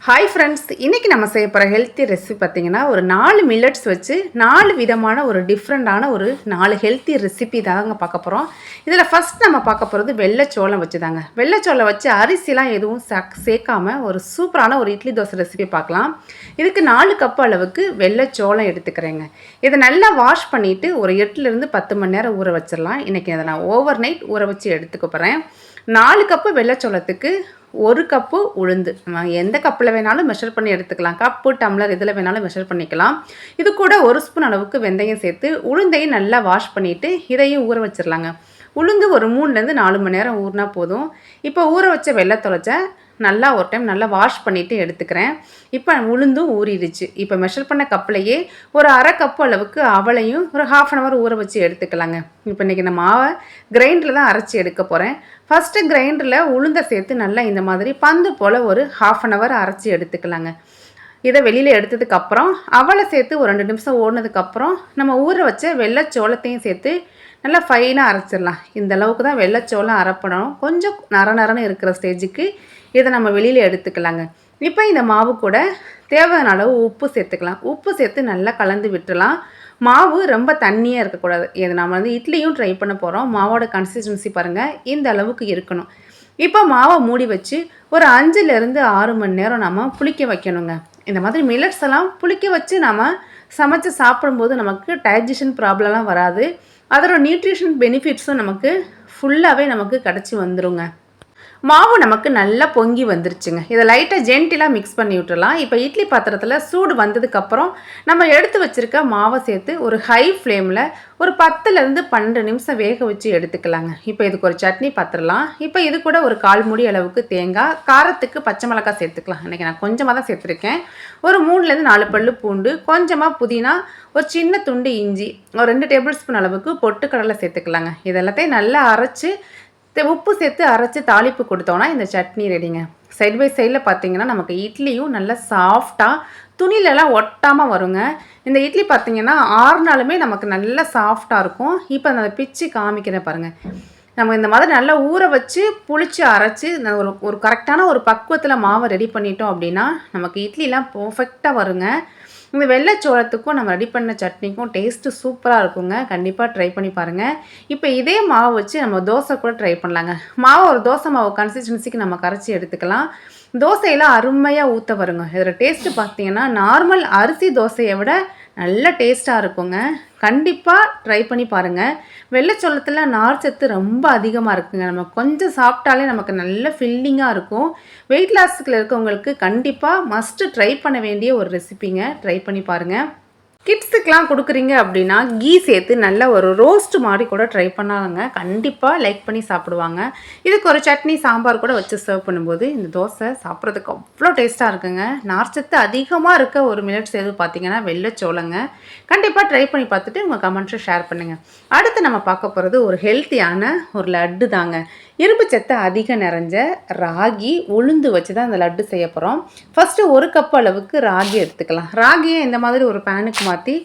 Hi friends, இன்றைக்கி நம்ம செய்ய போகிற ஹெல்த்தி ரெசிபி பார்த்திங்கன்னா ஒரு 4 மில்லட்ஸ் வச்சு 4 விதமான ஒரு டிஃப்ரெண்ட்டான ஒரு 4 ஹெல்த்தி ரெசிபி தாங்க பார்க்க போகிறோம். இதில் ஃபஸ்ட் நம்ம பார்க்க போகிறது வெள்ளைச்சோளம் வச்சு தாங்க. வெள்ளைச்சோளம் வச்சு அரிசிலாம் எதுவும் சேர்க்காமல் ஒரு சூப்பரான ஒரு இட்லி தோசை ரெசிபி பார்க்கலாம். இதுக்கு 4 கப் அளவுக்கு வெள்ளைச்சோளம் எடுத்துக்கிறேங்க. இதை நல்லா வாஷ் பண்ணிவிட்டு ஒரு 8லேருந்து 10 மணி நேரம் ஊற வச்சிடலாம். இன்றைக்கி அதை நான் ஓவர் நைட் ஊற வச்சு எடுத்துக்க போகிறேன். 4 கப்பு வெள்ளைச்சோளத்துக்கு 1 கப்பு உளுந்து. நம்ம எந்த கப்பில் வேணாலும் மெஷர் பண்ணி எடுத்துக்கலாம். கப்பு, டம்ளர் இதில் வேணாலும் மெஷர் பண்ணிக்கலாம். இது கூட 1 ஸ்பூன் அளவுக்கு வெந்தயம் சேர்த்து உளுந்தையும் நல்லா வாஷ் பண்ணிவிட்டு இதையும் ஊற வச்சிடலாங்க. உளுந்து ஒரு 3லேருந்து 4 மணி நேரம் ஊறினா போதும். இப்போ ஊற வச்ச வெள்ளைத்தொலைச்ச நல்லா ஒரு டைம் நல்லா வாஷ் பண்ணிவிட்டு எடுத்துக்கிறேன். இப்போ உளுந்தும் ஊறிடுச்சு. இப்போ மெஷர் பண்ண கப்லையே ஒரு அரை கப்பு அளவுக்கு அவளையும் ஒரு 1/2 hour ஊற வச்சு எடுத்துக்கலாங்க. இப்போ இன்றைக்கி நான் மாவை கிரைண்டரில் தான் அரைச்சி எடுக்க போகிறேன். ஃபஸ்ட்டு கிரைண்டரில் உளுந்தை சேர்த்து நல்லா இந்த மாதிரி பந்து போல் ஒரு 1/2 hour அரைச்சி எடுத்துக்கலாங்க. இதை வெளியில் எடுத்ததுக்கப்புறம் அவளை சேர்த்து ஒரு 2 நிமிஷம் ஓடினதுக்கப்புறம் நம்ம ஊற வச்ச வெள்ளைச்சோளத்தையும் சேர்த்து நல்லா ஃபைனாக அரைச்சிடலாம். இந்த அளவுக்கு தான் வெள்ளைச்சோளம் அரைப்படணும். கொஞ்சம் நரன்னு இருக்கிற ஸ்டேஜுக்கு இதை நம்ம வெளியில் எடுத்துக்கலாங்க. இப்போ இந்த மாவு கூட தேவையான அளவு உப்பு சேர்த்துக்கலாம். உப்பு சேர்த்து நல்லா கலந்து விட்டுலாம். மாவு ரொம்ப தண்ணியாக இருக்கக்கூடாது. இது நம்ம இட்லியும் ட்ரை பண்ண போகிறோம். மாவோட கன்சிஸ்டன்சி பாருங்கள், இந்த அளவுக்கு இருக்கணும். இப்போ மாவை மூடி வச்சு ஒரு 5லேருந்து 6 மணி நேரம் நம்ம புளிக்க வைக்கணுங்க. இந்த மாதிரி மில்லட்ஸ் எல்லாம் புளிக்க வச்சு நம்ம சமைச்சு சாப்பிடும்போது நமக்கு டைஜஷன் ப்ராப்ளம்லாம் வராது. அதோட நியூட்ரிஷன் பெனிஃபிட்ஸும் நமக்கு ஃபுல்லாகவே நமக்கு கிடச்சி வந்துடுங்க. மாவு நமக்கு நல்லா பொங்கி வந்துருச்சுங்க. இதை லைட்டாக ஜென்டிலாக மிக்ஸ் பண்ணி விட்டுடலாம். இப்போ இட்லி பாத்திரத்தில் சூடு வந்ததுக்கப்புறம் நம்ம எடுத்து வச்சுருக்க மாவை சேர்த்து ஒரு ஹை ஃப்ளேமில் ஒரு 10லேருந்து 12 நிமிஷம் வேக வச்சு எடுத்துக்கலாங்க. இப்போ இதுக்கு ஒரு சட்னி பார்த்துடலாம். இப்போ இது கூட ஒரு 1/4 மூடி அளவுக்கு தேங்காய், காரத்துக்கு பச்சை மிளகாய் சேர்த்துக்கலாம். இன்றைக்கி நான் கொஞ்சமாக தான் சேர்த்துருக்கேன். ஒரு 3லேருந்து 4 பல்லு பூண்டு, கொஞ்சமாக புதினா, ஒரு சின்ன துண்டு இஞ்சி, ஒரு 2 டேபிள் ஸ்பூன் அளவுக்கு பொட்டுக்கடலை சேர்த்துக்கலாங்க. இதெல்லாத்தையும் நல்லா அரைச்சி உப்பு சேர்த்து அரைச்சி தாளிப்பு கொடுத்தோன்னா இந்த சட்னி ரெடிங்க. சைட் பை சைடில் பார்த்தீங்கன்னா நமக்கு இட்லியும் நல்லா சாஃப்டாக துணிலெல்லாம் ஒட்டாமல் வருங்க. இந்த இட்லி பார்த்திங்கன்னா 6 நாளுமே நமக்கு நல்லா சாஃப்டாக இருக்கும். இப்போ நான் அதை பிச்சு காமிக்கிறேன் பாருங்கள். நம்ம இந்த மாதிரி நல்லா ஊற வச்சு புளிச்சு அரைச்சி ஒரு கரெக்டான ஒரு பக்குவத்தில் மாவை ரெடி பண்ணிட்டோம் அப்படின்னா நமக்கு இட்லிலாம் பர்ஃபெக்டாக வருங்க. இந்த வெள்ளைச்சோளத்துக்கும் நம்ம ரெடி பண்ண சட்னிக்கும் டேஸ்ட்டு சூப்பராக இருக்குங்க. கண்டிப்பாக ட்ரை பண்ணி பாருங்கள். இப்போ இதே மாவு வச்சு நம்ம தோசை கூட ட்ரை பண்ணலாங்க. மாவு ஒரு தோசை மாவு கன்சிஸ்டன்சிக்கு நம்ம கரைச்சி எடுத்துக்கலாம். தோசையெல்லாம் அருமையாக ஊற்ற வருங்க. இதில் டேஸ்ட்டு பார்த்தீங்கன்னா நார்மல் அரிசி தோசையை விட நல்ல டேஸ்ட்டாக இருக்குங்க. கண்டிப்பாக ட்ரை பண்ணி பாருங்கள். வெள்ளைச்சோளத்தில் நார்ச்சத்து ரொம்ப அதிகமாக இருக்குங்க. நம்ம கொஞ்சம் சாப்பிட்டாலே நமக்கு நல்ல ஃபில்லிங்காக இருக்கும். வெயிட் லாஸுக்கு இருக்கவங்களுக்கு கண்டிப்பாக மஸ்ட்டு ட்ரை பண்ண வேண்டிய ஒரு ரெசிபிங்க. ட்ரை பண்ணி பாருங்கள். கிட்ஸுக்கெலாம் கொடுக்குறீங்க அப்படின்னா கீ சேர்த்து நல்ல ஒரு ரோஸ்ட் மாதிரி கூட ட்ரை பண்ணாங்க. கண்டிப்பாக லைக் பண்ணி சாப்பிடுவாங்க. இதுக்கு ஒரு சட்னி, சாம்பார் கூட வச்சு சர்வ் பண்ணும்போது இந்த தோசை சாப்பிட்றதுக்கு அவ்வளோ டேஸ்ட்டாக இருக்குங்க. நார்ச்சத்து அதிகமாக இருக்க ஒரு மில்லட்ஸ் எது பார்த்தீங்கன்னா வெள்ளைச்சோளங்க. கண்டிப்பாக ட்ரை பண்ணி பார்த்துட்டு உங்கள் கமெண்ட்ஸை ஷேர் பண்ணுங்கள். அடுத்து நம்ம பார்க்க போகிறது ஒரு ஹெல்த்தியான ஒரு லட்டு தாங்க. இரும்பு சத்து அதிகம் நிறைஞ்ச ராகி உளுந்து வச்சு தான் இந்த லட்டு செய்ய போகிறோம். ஃபஸ்ட்டு 1 கப் அளவுக்கு ராகி எடுத்துக்கலாம். ராகியை இந்த மாதிரி ஒரு பேனுக்கு மாற்றி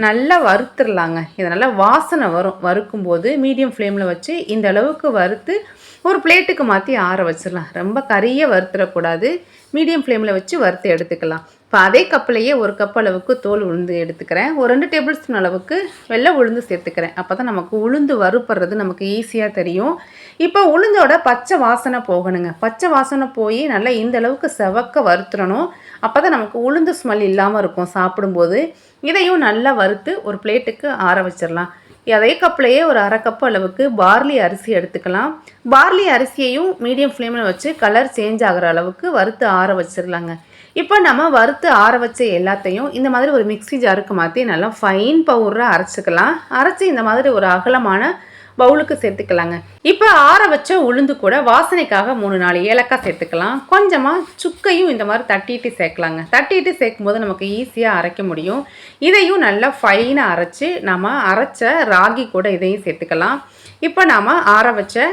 நல்லா வறுத்துடலாங்க. இது நல்லா வாசனை வரும். வறுக்கும்போது மீடியம் ஃப்ளேமில் வச்சு இந்த அளவுக்கு வறுத்து ஒரு பிளேட்டுக்கு மாற்றி ஆற வச்சிடலாம். ரொம்ப கறியை வறுத்துடக்கூடாது. மீடியம் ஃப்ளேமில் வச்சு வறுத்து எடுத்துக்கலாம். இப்போ அதே கப்பிலையே 1 கப் அளவுக்கு தோல் உளுந்து எடுத்துக்கிறேன். ஒரு 2 டேபிள் ஸ்பூன் அளவுக்கு வெள்ளை உளுந்து சேர்த்துக்கிறேன். அப்போ தான் நமக்கு உளுந்து வறுப்படுறது நமக்கு ஈஸியாக தெரியும். இப்போ உளுந்தோட பச்சை வாசனை போகணுங்க. பச்சை வாசனை போய் நல்லா இந்த அளவுக்கு செவக்க வறுத்துடணும். அப்போ தான் நமக்கு உளுந்து ஸ்மெல் இல்லாமல் இருக்கும் சாப்பிடும்போது. இதையும் நல்லா வறுத்து ஒரு பிளேட்டுக்கு ஆற வச்சிடலாம். அதே கப்லையே ஒரு அரை கப் அளவுக்கு பார்லி அரிசி எடுத்துக்கலாம். பார்லி அரிசியையும் மீடியம் ஃப்ளேமில் வச்சு கலர் சேஞ்ச் ஆகிற அளவுக்கு வறுத்து ஆற வச்சிடலாங்க. இப்போ நம்ம வறுத்து ஆற வச்ச எல்லாத்தையும் இந்த மாதிரி ஒரு மிக்ஸி ஜாருக்கு மாற்றி நல்லா ஃபைன் பவுடராக அரைச்சிக்கலாம். அரைச்சி இந்த மாதிரி ஒரு அகலமான பவுலுக்கு சேர்த்துக்கலாங்க. இப்போ ஆற வச்ச உளுந்து கூட வாசனைக்காக 3-4 ஏலக்காய் சேர்த்துக்கலாம். கொஞ்சமாக சுக்கையும் இந்த மாதிரி தட்டிட்டு சேர்க்கலாங்க. தட்டிட்டு சேர்க்கும்போது நமக்கு ஈஸியாக அரைக்க முடியும். இதையும் நல்லா ஃபைனாக அரைச்சி நம்ம அரைச்ச ராகி கூட இதையும் சேர்த்துக்கலாம். இப்போ நாம் ஆற வச்ச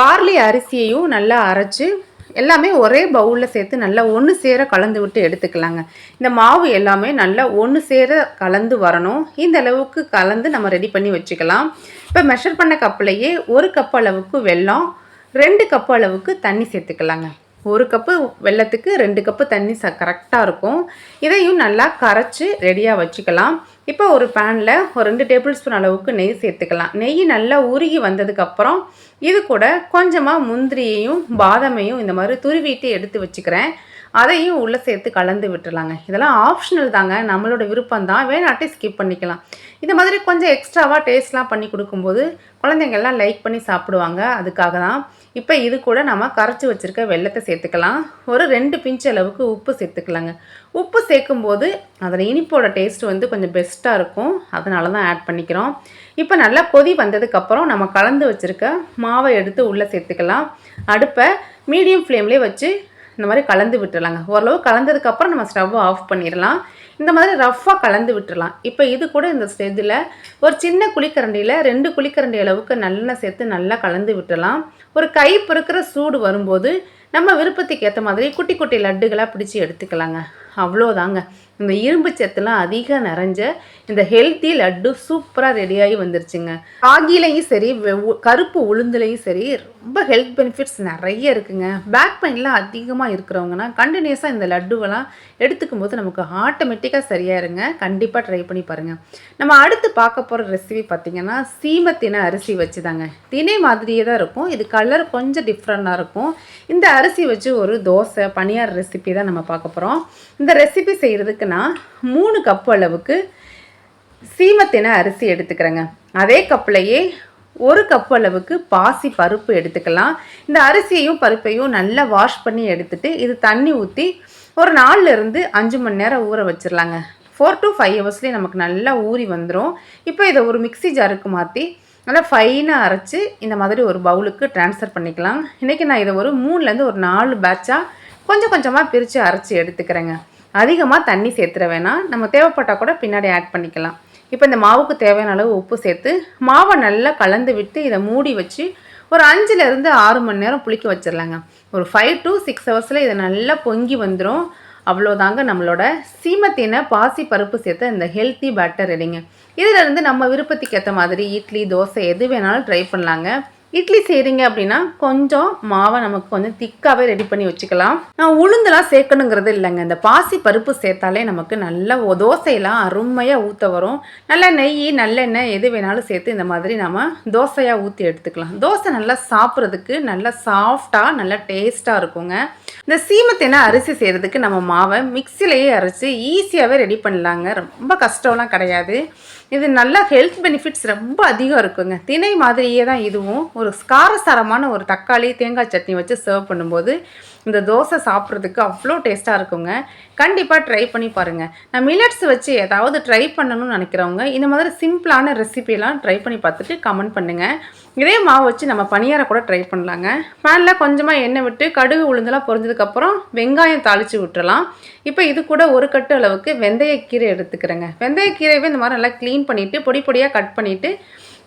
பார்லி அரிசியையும் நல்லா அரைச்சி எல்லாமே ஒரே பவுலில் சேர்த்து நல்லா ஒன்று சேர கலந்து விட்டு எடுத்துக்கலாங்க. இந்த மாவு எல்லாமே நல்லா ஒன்று சேர கலந்து வரணும். இந்த அளவுக்கு கலந்து நம்ம ரெடி பண்ணி வச்சுக்கலாம். இப்போ மெஷர் பண்ண கப்லையே 1 கப் அளவுக்கு வெல்லம், 2 கப் அளவுக்கு தண்ணி சேர்த்துக்கலாங்க. ஒரு கப்பு வெல்லத்துக்கு 2 கப்பு தண்ணி கரெக்டாக இருக்கும். இதையும் நல்லா கரைச்சி ரெடியாக வச்சுக்கலாம். இப்போ ஒரு பேனில் ஒரு 2 டேபிள் ஸ்பூன் அளவுக்கு நெய் சேர்த்துக்கலாம். நெய் நல்லா உருகி வந்ததுக்கப்புறம் இது கூட கொஞ்சமாக முந்திரியையும் பாதாமையும் இந்த மாதிரி துருவிட்டு எடுத்து வச்சுக்கிறேன். அதையும் உள்ளே சேர்த்து கலந்து விட்டுலாங்க. இதெல்லாம் ஆப்ஷனல் தாங்க, நம்மளோட விருப்பம் தான், வேணாட்டி ஸ்கிப் பண்ணிக்கலாம். இந்த மாதிரி கொஞ்சம் எக்ஸ்ட்ராவாக டேஸ்ட்லாம் பண்ணி கொடுக்கும்போது குழந்தைங்கள்லாம் லைக் பண்ணி சாப்பிடுவாங்க. அதுக்காக தான். இப்போ இது கூட நம்ம கரைச்சி வச்சுருக்க வெல்லத்தை சேர்த்துக்கலாம். ஒரு 2 பிஞ்ச் அளவுக்கு உப்பு சேர்த்துக்கலாங்க. உப்பு சேர்க்கும்போது அதில் இனிப்போட டேஸ்ட் வந்து கொஞ்சம் பெஸ்ட்டாக இருக்கும். அதனால தான் ஆட் பண்ணிக்கிறோம். இப்போ நல்லா கொதி வந்ததுக்கப்புறம் நம்ம கலந்து வச்சுருக்க மாவை எடுத்து உள்ளே சேர்த்துக்கலாம். அடுப்பை மீடியம் ஃப்ளேம்லேயே வச்சு இந்த மாதிரி கலந்து விட்டுடலாங்க. ஓரளவு கலந்ததுக்கப்புறம் நம்ம ஸ்டவ்வை ஆஃப் பண்ணிடலாம். இந்த மாதிரி ரஃப்பாக கலந்து விட்டுடலாம். இப்போ இது கூட இந்த ஸ்டேஜில் ஒரு சின்ன குழிக்கரண்டியில் 2 குழிக்கரண்டி அளவுக்கு நல்லெண்ணெய் சேர்த்து நல்லா கலந்து விட்டுடலாம். ஒரு கை பொறுக்கிற சூடு வரும்போது நம்ம விருப்பத்துக்கு ஏற்ற மாதிரி குட்டி குட்டி லட்டுகளாக பிடிச்சி எடுத்துக்கலாங்க. அவ்வளோதாங்க. இந்த இரும்பு சத்துலாம் அதிகம் நிறைஞ்ச இந்த ஹெல்த்தி லட்டு சூப்பராக ரெடியாகி வந்துருச்சுங்க. ராகிலையும் சரி கருப்பு உளுந்துலையும் சரி ரொம்ப ஹெல்த் பெனிஃபிட்ஸ் நிறைய இருக்குங்க. பேக் பெயின்லாம் அதிகமாக இருக்கிறவங்கன்னா கண்டினியூஸாக இந்த லட்டுவெல்லாம் எடுத்துக்கும் போது நமக்கு ஆட்டோமேட்டிக்காக சரியாயிருங்க. கண்டிப்பாக ட்ரை பண்ணி பாருங்கள். நம்ம அடுத்து பார்க்க போகிற ரெசிபி பார்த்திங்கன்னா சீமத்தின அரிசி வச்சு தாங்க. தினை மாதிரியே தான் இருக்கும். இது கலர் கொஞ்சம் டிஃப்ரெண்ட்டாக இருக்கும். இந்த அரிசி வச்சு ஒரு தோசை பணியார ரெசிபி தான் நம்ம பார்க்க போகிறோம். இந்த ரெசிபி செய்கிறதுக்கு நான் 3 கப் அளவுக்கு சீமத்தின அரிசி எடுத்துக்கிறேங்க. அதே கப்லையே 1 கப் அளவுக்கு பாசி பருப்பு எடுத்துக்கலாம். இந்த அரிசியையும் பருப்பையும் நல்லா வாஷ் பண்ணி எடுத்துட்டு இது தண்ணி ஊற்றி ஒரு 4லேருந்து 5 மணி நேரம் ஊற வச்சிடலாங்க. 4 to 5 ஹவர்ஸ்லேயே நமக்கு நல்லா ஊறி வந்துடும். இப்போ இதை ஒரு மிக்சி ஜாருக்கு மாற்றி நல்லா ஃபைனாக அரைச்சி இந்த மாதிரி ஒரு பவுலுக்கு ட்ரான்ஸ்ஃபர் பண்ணிக்கலாம். இன்றைக்கி நான் இதை ஒரு 3லேருந்து ஒரு 4 பேட்சாக கொஞ்சம் கொஞ்சமாக பிரித்து அரைச்சி எடுத்துக்கிறேங்க. அதிகமாக தண்ணி சேர்த்துற வேணாம். நம்ம தேவைப்பட்டால் கூட பின்னாடி ஆட் பண்ணிக்கலாம். இப்போ இந்த மாவுக்கு தேவையான அளவு உப்பு சேர்த்து மாவை நல்லா கலந்து விட்டு இதை மூடி வச்சு ஒரு 5லேருந்து 6 மணி நேரம் புளிக்க வச்சிடலாங்க. ஒரு 5 to 6 ஹவர்ஸில் இதை நல்லா பொங்கி வந்துடும். அவ்வளோதாங்க நம்மளோட சீமத்தின பாசி பருப்பு சேர்த்த இந்த ஹெல்த்தி பேட்டர் ரெடிங்க. இதிலேருந்து நம்ம விருப்பத்துக்கு ஏற்ற மாதிரி இட்லி தோசை எது வேணாலும் ட்ரை பண்ணலாங்க. இட்லி செய்கிறீங்க அப்படின்னா கொஞ்சம் மாவை நமக்கு கொஞ்சம் திக்காகவே ரெடி பண்ணி வச்சுக்கலாம். நான் உளுந்தெல்லாம் சேர்க்கணுங்கிறது இல்லைங்க. இந்த பாசி பருப்பு சேர்த்தாலே நமக்கு நல்ல தோசையெல்லாம் அருமையாக ஊற்ற வரும். நல்ல நெய் நல்லெண்ணெய் எது வேணாலும் சேர்த்து இந்த மாதிரி நம்ம தோசையாக ஊற்றி எடுத்துக்கலாம். தோசை நல்லா சாப்பிட்றதுக்கு நல்லா சாஃப்டாக நல்லா டேஸ்ட்டாக இருக்குங்க. இந்த சீமத்தின அரிசி செய்கிறதுக்கு நம்ம மாவை மிக்சிலேயே அரைச்சி ஈஸியாகவே ரெடி பண்ணலாங்க. ரொம்ப கஷ்டம்லாம் கிடையாது. இது நல்ல ஹெல்த் பெனிஃபிட்ஸ் ரொம்ப அதிகம் இருக்குங்க. தினை மாதிரியே தான் இதுவும். ஒரு காரசாரமான ஒரு தக்காளி தேங்காய் சட்னி வச்சு சர்வ் பண்ணும்போது இந்த தோசை சாப்பிட்றதுக்கு அவ்வளோ டேஸ்ட்டாக இருக்குங்க. கண்டிப்பாக ட்ரை பண்ணி பாருங்கள். நான் மில்லட்ஸ் வச்சு ஏதாவது ட்ரை பண்ணணும்னு நினைக்கிறவங்க இந்த மாதிரி சிம்பிளான ரெசிபியெல்லாம் ட்ரை பண்ணி பார்த்துட்டு கமெண்ட் பண்ணுங்கள். இதே மாவு வச்சு நம்ம பணியாரம் கூட ட்ரை பண்ணலாங்க. பேனில் கொஞ்சமாக எண்ணெய் விட்டு கடுகு உளுந்தெல்லாம் பொரிஞ்சதுக்கப்புறம் வெங்காயம் தாளித்து விட்டுறலாம். இப்போ இது கூட 1 கட்டு அளவுக்கு வெந்தயக்கீரை எடுத்துக்கிறேங்க. வெந்தயக்கீரைவே இந்த மாதிரி நல்லா க்ளீன் பண்ணிவிட்டு பொடி பொடியாக கட் பண்ணிவிட்டு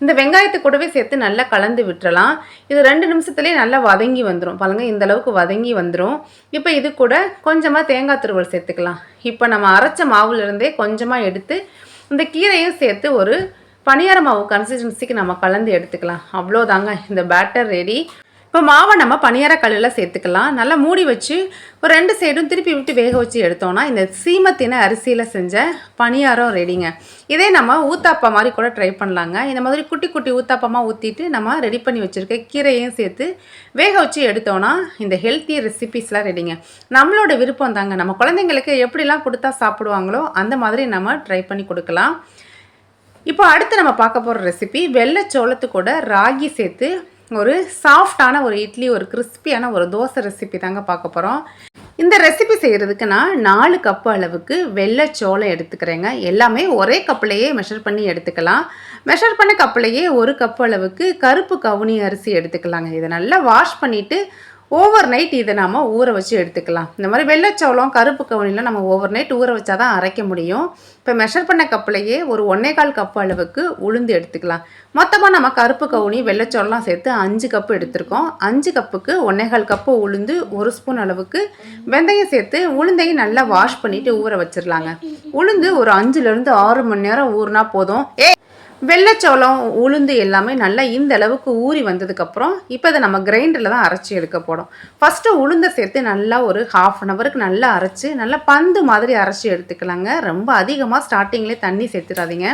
இந்த வெங்காயத்தை கூடவே சேர்த்து நல்லா கலந்து விட்டுறலாம். இது 2 நிமிஷத்துலேயே நல்லா வதங்கி வந்துடும். பாருங்கள், இந்த அளவுக்கு வதங்கி வந்துடும். இப்போ இது கூட கொஞ்சமாக தேங்காய் துருவல் சேர்த்துக்கலாம். இப்போ நம்ம அரைச்ச மாவுலேருந்தே கொஞ்சமாக எடுத்து இந்த கீரையும் சேர்த்து ஒரு பணியார மாவு கன்சிஸ்டன்சிக்கு நம்ம கலந்து எடுத்துக்கலாம். அவ்வளோதாங்க, இந்த பேட்டர் ரெடி. இப்போ மாவை நம்ம பணியார கல்லில் சேர்த்துக்கலாம். நல்லா மூடி வச்சு ஒரு 2 சைடும் திருப்பி விட்டு வேக வச்சு எடுத்தோன்னா இந்த சீமத்தின அரிசியில் செஞ்ச பணியாரம் ரெடிங்க. இதே நம்ம ஊத்தாப்பா மாதிரி கூட ட்ரை பண்ணலாங்க. இந்த மாதிரி குட்டி குட்டி ஊத்தாப்பமாக ஊற்றிட்டு நம்ம ரெடி பண்ணி வச்சுருக்க கீரையும் சேர்த்து வேக வச்சு எடுத்தோன்னா இந்த ஹெல்த்தி ரெசிபிஸ்லாம் ரெடிங்க. நம்மளோட விருப்பம் தாங்க. நம்ம குழந்தைங்களுக்கு எப்படிலாம் கொடுத்தா சாப்பிடுவாங்களோ அந்த மாதிரி நம்ம ட்ரை பண்ணி கொடுக்கலாம். இப்போ அடுத்து நம்ம பார்க்க போகிற ரெசிபி வெள்ளைச்சோளத்து கூட ராகி சேர்த்து ஒரு சாஃப்டான ஒரு இட்லி ஒரு கிறிஸ்பியான ஒரு தோசை ரெசிபி தாங்க பார்க்க போகிறோம். இந்த ரெசிபி செய்கிறதுக்கு நான் 4 கப்பு அளவுக்கு வெள்ளைச்சோளம் எடுத்துக்கிறேங்க. எல்லாமே ஒரே கப்புலையே மெஷர் பண்ணி எடுத்துக்கலாம். மெஷர் பண்ண கப்புலையே 1 கப்பு அளவுக்கு கருப்பு கவுனி அரிசி எடுத்துக்கலாங்க. இதை நல்லா வாஷ் பண்ணிவிட்டு ஓவர் நைட் இதை நம்ம ஊற வச்சு எடுத்துக்கலாம். இந்த மாதிரி வெள்ளைச்சோளம் கருப்பு கவுனியில் நம்ம ஓவர் நைட் ஊற வச்சா தான் அரைக்க முடியும். இப்போ மெஷர் பண்ண கப்புலையே ஒரு 1.25 கப்பு அளவுக்கு உளுந்து எடுத்துக்கலாம். மொத்தமாக நம்ம கருப்பு கவுனி வெள்ளைச்சோளம் சேர்த்து 5 கப்பு எடுத்திருக்கோம். 5 கப்புக்கு 1.25 கப்பு உளுந்து 1 ஸ்பூன் அளவுக்கு வெந்தயம் சேர்த்து உளுந்தையும் நல்லா வாஷ் பண்ணிவிட்டு ஊற வச்சிடலாங்க. உளுந்து ஒரு 5லேருந்து 6 மணி நேரம் ஊறினா போதும். வெள்ளைச்சோளம் உளுந்து எல்லாமே நல்லா இந்த அளவுக்கு ஊறி வந்ததுக்கப்புறம் இப்போ இதை நம்ம கிரைண்டரில் தான் அரைச்சி எடுக்க போகிறோம். ஃபஸ்ட்டு உளுந்தை சேர்த்து நல்லா ஒரு 1/2 அன் ஹவருக்கு நல்லா அரைச்சி நல்லா பந்து மாதிரி அரைச்சி எடுத்துக்கலாங்க. ரொம்ப அதிகமாக ஸ்டார்டிங்லேயே தண்ணி சேர்த்துடாதீங்க.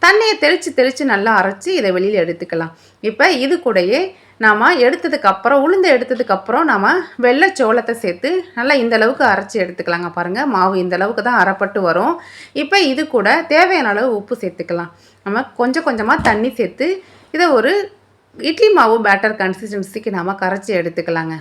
தண்ணியை தெளித்து நல்லா அரைச்சி இதை வெளியில் எடுத்துக்கலாம். இப்போ இது கூடயே நாம் உளுந்தை எடுத்ததுக்கப்புறம் நாம் வெள்ளைச்சோளத்தை சேர்த்து நல்லா இந்தளவுக்கு அரைச்சி எடுத்துக்கலாங்க. பாருங்கள், மாவு இந்தளவுக்கு தான் அரைப்பட்டு வரும். இப்போ இது கூட தேவையான அளவு உப்பு சேர்த்துக்கலாம். நம்ம கொஞ்சம் கொஞ்சமாக தண்ணி சேர்த்து இதை ஒரு இட்லி மாவு பேட்டர் கன்சிஸ்டன்சிக்கு நாம் கரைச்சி எடுத்துக்கலாங்க.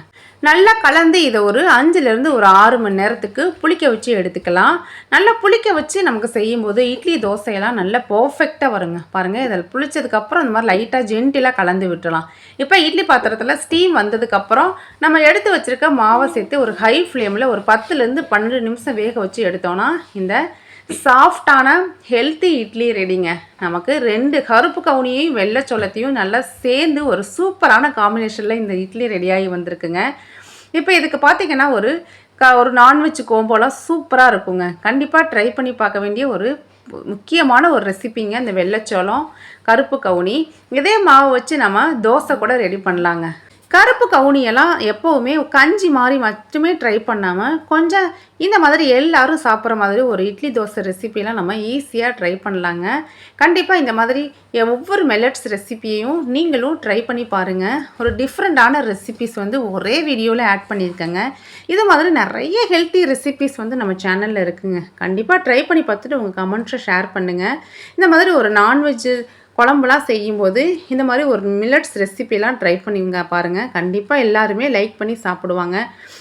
நல்லா கலந்து இதை ஒரு 5லேருந்து ஒரு 6 மணி நேரத்துக்கு புளிக்க வச்சு எடுத்துக்கலாம். நல்லா புளிக்க வச்சு நமக்கு செய்யும்போது இட்லி தோசையெல்லாம் நல்லா பர்ஃபெக்டாக வருங்க. பாருங்கள், இதில் புளிச்சதுக்கப்புறம் இந்த மாதிரி லைட்டாக ஜென்டிலாக கலந்து விட்டுலாம். இப்போ இட்லி பாத்திரத்தில் ஸ்டீம் வந்ததுக்கப்புறம் நம்ம எடுத்து வச்சுருக்க மாவை சேர்த்து ஒரு ஹை ஃப்ளேமில் ஒரு 10லேருந்து 12 நிமிஷம் வேக வச்சு எடுத்தோன்னா இந்த சாஃப்டான ஹெல்த்தி இட்லி ரெடிங்க. நமக்கு 2 கருப்பு கவுனியையும் வெள்ளைச்சோளத்தையும் நல்லா சேர்ந்து ஒரு சூப்பரான காம்பினேஷனில் இந்த இட்லி ரெடியாகி வந்திருக்குங்க. இப்போ இதுக்கு பார்த்திங்கன்னா ஒரு நான்வெஜ் கோம்போலாம் சூப்பராக இருக்குங்க. கண்டிப்பாக ட்ரை பண்ணி பார்க்க வேண்டிய ஒரு முக்கியமான ஒரு ரெசிபிங்க இந்த வெள்ளைச்சோளம் கருப்பு கவுனி. இதே மாவு வச்சு நம்ம தோசை கூட ரெடி பண்ணலாங்க. கருப்பு கவுனியெல்லாம் எப்போவுமே கஞ்சி மாதிரி மட்டுமே ட்ரை பண்ணாமல் கொஞ்சம் இந்த மாதிரி எல்லோரும் சாப்பிட்ற மாதிரி ஒரு இட்லி தோசை ரெசிபியெலாம் நம்ம ஈஸியாக ட்ரை பண்ணலாங்க. கண்டிப்பாக இந்த மாதிரி ஒவ்வொரு மில்லட்ஸ் ரெசிபியையும் நீங்களும் ட்ரை பண்ணி பாருங்கள். ஒரு டிஃப்ரெண்ட்டான ரெசிபிஸ் ஒரே வீடியோவில் ஆட் பண்ணியிருக்கேங்க. இது மாதிரி நிறைய ஹெல்த்தி ரெசிபிஸ் நம்ம சேனலில் இருக்குங்க. கண்டிப்பாக ட்ரை பண்ணி பார்த்துட்டு உங்கள் கமெண்ட்ஸை ஷேர் பண்ணுங்கள். இந்த மாதிரி ஒரு நான்வெஜ்ஜு குழம்புலாம் செய்யும்போது இந்த மாதிரி ஒரு மில்லட்ஸ் ரெசிபிலாம் ட்ரை பண்ணிங்க பாருங்கள். கண்டிப்பாக எல்லாருமே லைக் பண்ணி சாப்பிடுவாங்க.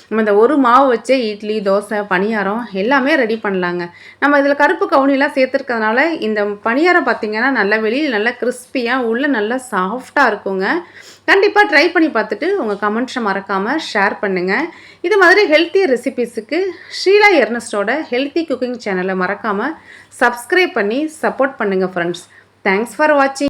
நம்ம இந்த ஒரு மாவு வச்சே இட்லி தோசை பணியாரம் எல்லாமே ரெடி பண்ணலாங்க. நம்ம இதில் கருப்பு கவுனிலாம் சேர்த்துருக்கிறதுனால இந்த பணியாரம் பார்த்திங்கன்னா நல்லா வெளியில் நல்லா கிறிஸ்பியாக உள்ளே நல்லா சாஃப்டாக இருக்குங்க. கண்டிப்பாக ட்ரை பண்ணி பார்த்துட்டு உங்கள் கமெண்ட்ஸை மறக்காமல் ஷேர் பண்ணுங்கள். இது மாதிரி ஹெல்த்தி ரெசிபிஸுக்கு ஷீலா எர்னஸ்டோட ஹெல்த்தி குக்கிங் சேனலை மறக்காமல் சப்ஸ்கிரைப் பண்ணி சப்போர்ட் பண்ணுங்கள் ஃப்ரெண்ட்ஸ். Thanks for watching.